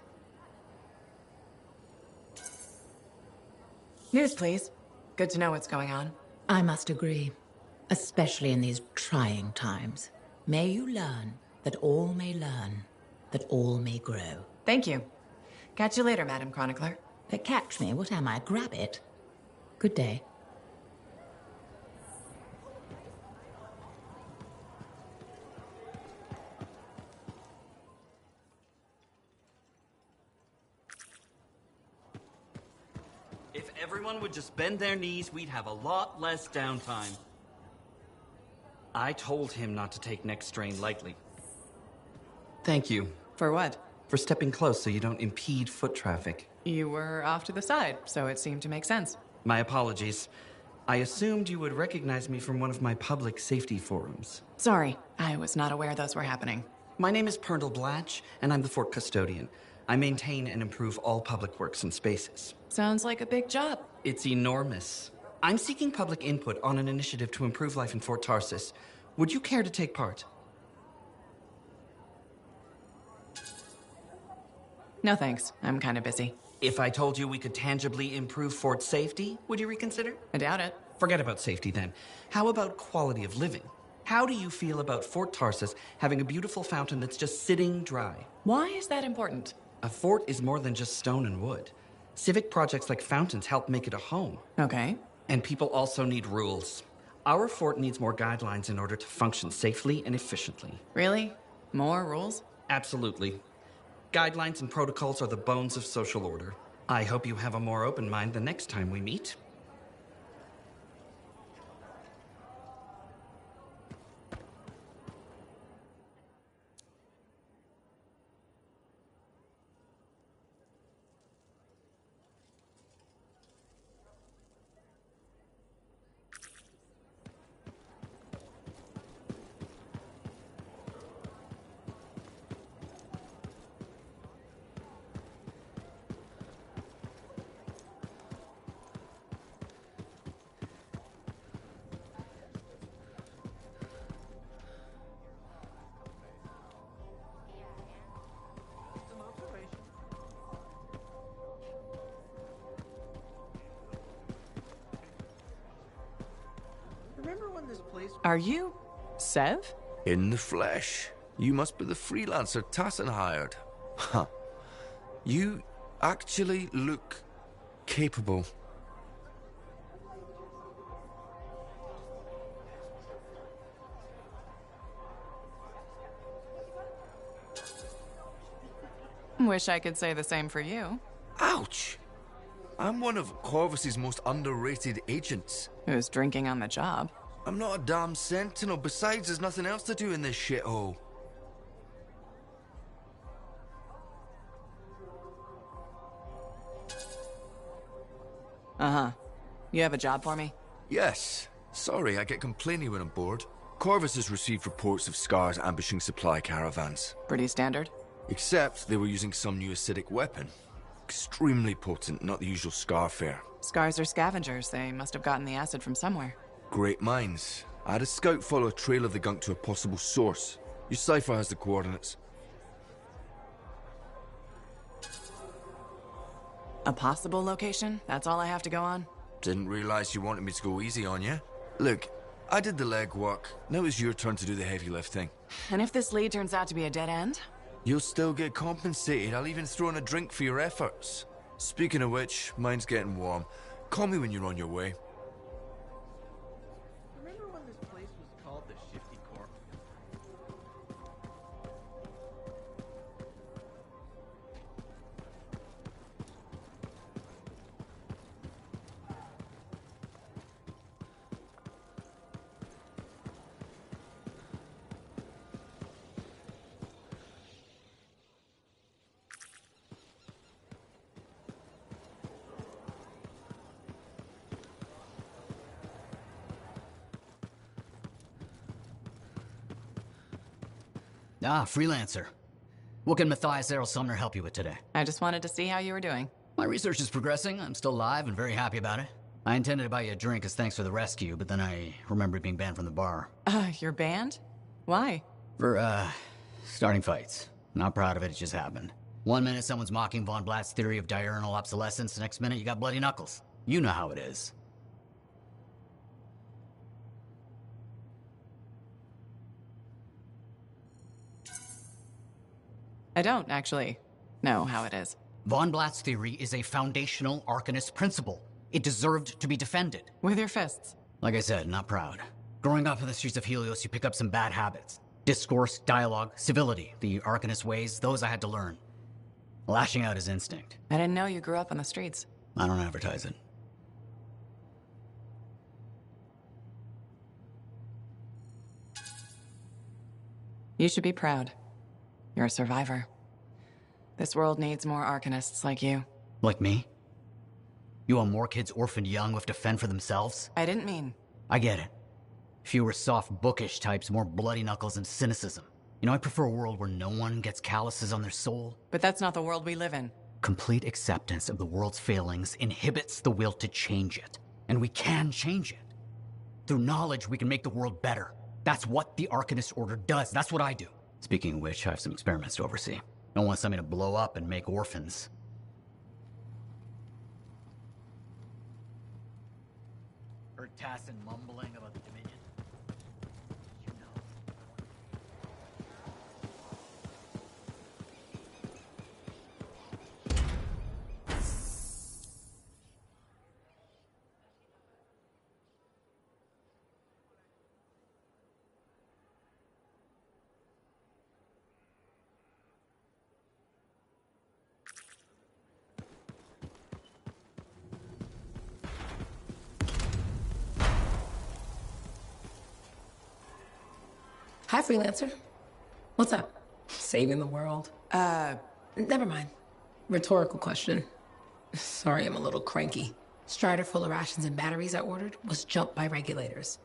News, please. Good to know what's going on. I must agree, especially in these trying times. May you learn that all may learn, that all may grow. Thank you. Catch you later, Madam Chronicler. Catch me? What am I, grab it? Good day. If everyone would just bend their knees, we'd have a lot less downtime. I told him not to take next strain lightly. Thank you. For what? For stepping close so you don't impede foot traffic. You were off to the side, so it seemed to make sense. My apologies. I assumed you would recognize me from one of my public safety forums. Sorry, I was not aware those were happening. My name is Perndle Blatch, and I'm the fort custodian. I maintain and improve all public works and spaces. Sounds like a big job. It's enormous. I'm seeking public input on an initiative to improve life in Fort Tarsis. Would you care to take part? No thanks. I'm kind of busy. If I told you we could tangibly improve fort safety, would you reconsider? I doubt it. Forget about safety then. How about quality of living? How do you feel about Fort Tarsis having a beautiful fountain that's just sitting dry? Why is that important? A fort is more than just stone and wood. Civic projects like fountains help make it a home. Okay. And people also need rules. Our fort needs more guidelines in order to function safely and efficiently. Really? More rules? Absolutely. Guidelines and protocols are the bones of social order. I hope you have a more open mind the next time we meet. Are you Sev? In the flesh. You must be the freelancer Tassin hired. Huh. You actually look capable. Wish I could say the same for you. Ouch! I'm one of Corvus's most underrated agents. Who's drinking on the job? I'm not a damn sentinel. Besides, there's nothing else to do in this shithole. Uh-huh. You have a job for me? Yes. Sorry, I get complainy when I'm bored. Corvus has received reports of Scars ambushing supply caravans. Pretty standard. Except they were using some new acidic weapon. Extremely potent, not the usual Scar fare. Scars are scavengers. They must have gotten the acid from somewhere. Great minds. I had a scout follow a trail of the gunk to a possible source. Your cipher has the coordinates. A possible location? That's all I have to go on? Didn't realize you wanted me to go easy on you. Look, I did the legwork. Now it's your turn to do the heavy lifting. And if this lead turns out to be a dead end? You'll still get compensated. I'll even throw in a drink for your efforts. Speaking of which, mine's getting warm. Call me when you're on your way. Remember when this place was called the Shifty Corp? Ah, freelancer. What can Matthias Errol Sumner help you with today? I just wanted to see how you were doing. My research is progressing. I'm still alive and very happy about it. I intended to buy you a drink as thanks for the rescue, but then I remembered being banned from the bar. You're banned? Why? For, starting fights. Not proud of it, it just happened. One minute someone's mocking Von Blatt's theory of diurnal obsolescence, the next minute you got bloody knuckles. You know how it is. I don't, actually, know how it is. Von Blatt's theory is a foundational Arcanist principle. It deserved to be defended. With your fists. Like I said, not proud. Growing up in the streets of Helios, you pick up some bad habits. Discourse, dialogue, civility. The Arcanist ways, those I had to learn. Lashing out is instinct. I didn't know you grew up on the streets. I don't advertise it. You should be proud. You're a survivor. This world needs more Arcanists like you. Like me? You want more kids orphaned young who have to fend for themselves? I didn't mean... I get it. Fewer soft, bookish types, more bloody knuckles and cynicism. You know, I prefer a world where no one gets calluses on their soul. But that's not the world we live in. Complete acceptance of the world's failings inhibits the will to change it. And we can change it. Through knowledge, we can make the world better. That's what the Arcanist Order does. That's what I do. Speaking of which, I have some experiments to oversee. Don't want something to blow up and make orphans. Heard Tassin mumbling about the Dominion? You know. Hi, freelancer. What's up? Saving the world? Never mind. Rhetorical question. Sorry, I'm a little cranky. Strider full of rations and batteries I ordered was jumped by regulators.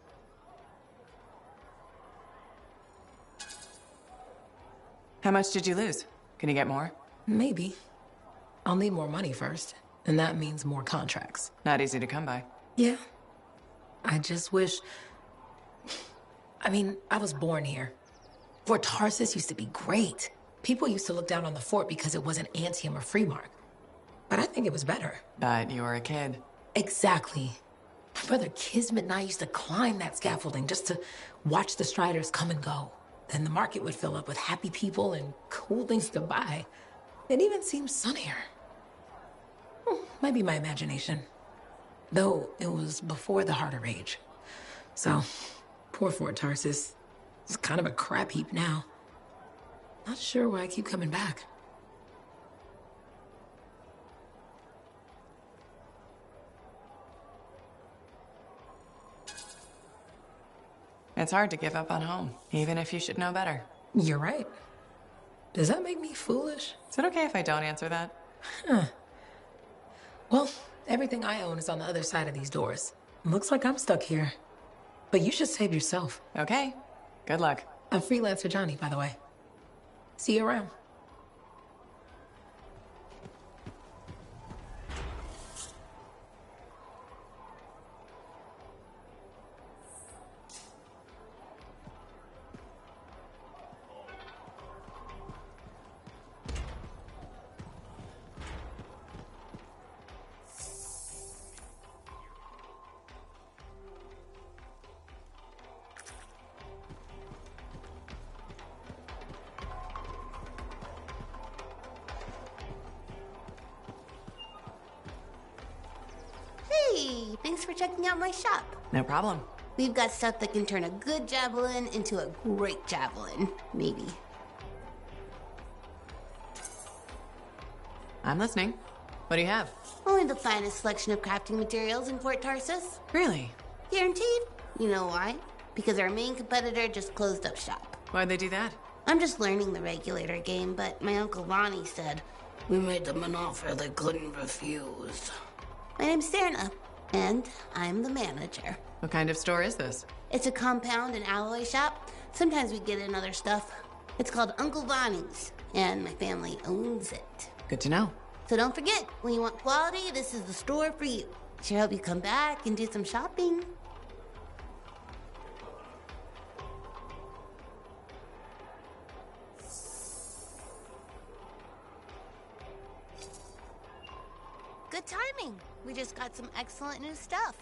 How much did you lose? Can you get more? Maybe. I'll need more money first, and that means more contracts. Not easy to come by. Yeah. I just wish... I mean, I was born here. Fort Tarsis used to be great. People used to look down on the fort because it wasn't Antium or Freemark. But I think it was better. But you were a kid. Exactly. Brother Kismet and I used to climb that scaffolding just to watch the Striders come and go. Then the market would fill up with happy people and cool things to buy. It even seems sunnier. Might be my imagination. Though it was before the Harder Age. So, poor Fort Tarsus. It's kind of a crap heap now. Not sure why I keep coming back. It's hard to give up on home, even if you should know better. You're right. Does that make me foolish? Is it okay if I don't answer that? Huh. Well, everything I own is on the other side of these doors. Looks like I'm stuck here. But you should save yourself. Okay. Good luck. I'm Freelancer Johnny, by the way. See you around. Hey, thanks for checking out my shop. No problem. We've got stuff that can turn a good javelin into a great javelin, maybe. I'm listening. What do you have? Only the finest selection of crafting materials in Fort Tarsus. Really? Guaranteed. You know why? Because our main competitor just closed up shop. Why'd they do that? I'm just learning the regulator game, but my Uncle Ronnie said, we made them an offer they couldn't refuse. My name's Serna, and I'm the manager. What kind of store is this? It's a compound and alloy shop. Sometimes we get in other stuff. It's called Uncle Ronnie's, and my family owns it. Good to know. So don't forget, when you want quality, this is the store for you. Sure hope you come back and do some shopping. Good timing. We just got some excellent new stuff.